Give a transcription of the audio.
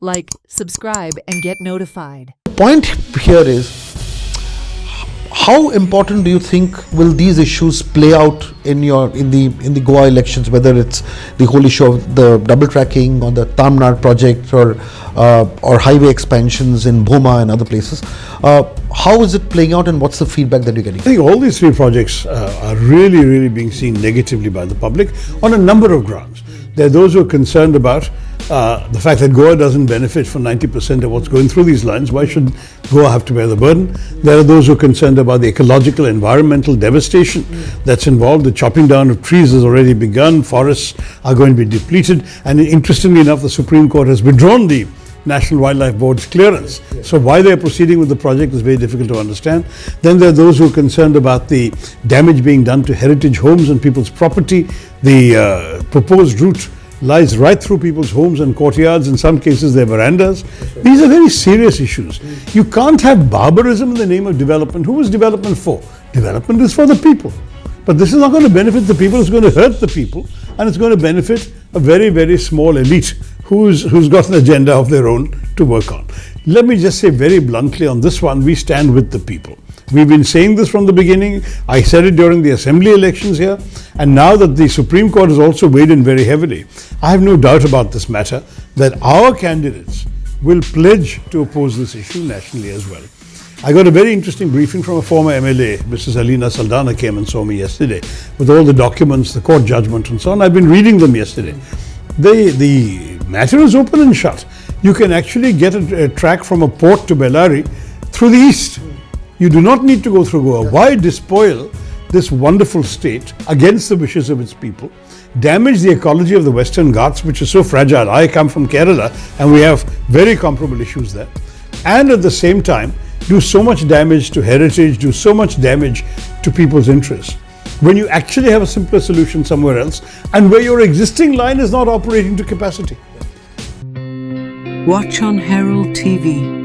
Like, subscribe, and get notified. The point here is, how important do you think will these issues play out in the Goa elections, whether it's the whole issue of the double tracking on the Tamil Nadu project or highway expansions in Bhoma and other places? How is it playing out, and what's the feedback that you're getting? I think all these three projects are really being seen negatively by the public on a number of grounds. There are those who are concerned about the fact that Goa doesn't benefit from 90% of what's going through these lines. Why should Goa have to bear the burden? There are those who are concerned about the ecological, environmental devastation that's involved. The chopping down of trees has already begun. Forests are going to be depleted. And interestingly enough, the Supreme Court has withdrawn the National Wildlife Board's clearance. So why they're proceeding with the project is very difficult to understand. Then there are those who are concerned about the damage being done to heritage homes and people's property. The proposed route lies right through people's homes and courtyards, in some cases their verandas. These are very serious issues. You can't have barbarism in the name of development. Who is development for? Development is for the people. But this is not going to benefit the people, it's going to hurt the people, and it's going to benefit a very small elite who's got an agenda of their own to work on. Let me just say very bluntly on this one, we stand with the people. We've been saying this from the beginning. I said it during the assembly elections here, and now that the Supreme Court has also weighed in very heavily, I have no doubt about this matter that our candidates will pledge to oppose this issue nationally as well. I got a very interesting briefing from a former MLA, Mrs. Alina Saldana came and saw me yesterday with all the documents, the court judgment and so on. I've been reading them yesterday. The matter is open and shut. You can actually get a track from a port to Bellary through the east. You do not need to go through Goa. Why despoil this wonderful state against the wishes of its people, damage the ecology of the Western Ghats, which is so fragile? I come from Kerala and we have very comparable issues there. And at the same time, do so much damage to heritage, do so much damage to people's interests, when you actually have a simpler solution somewhere else and where your existing line is not operating to capacity. Watch on Herald TV.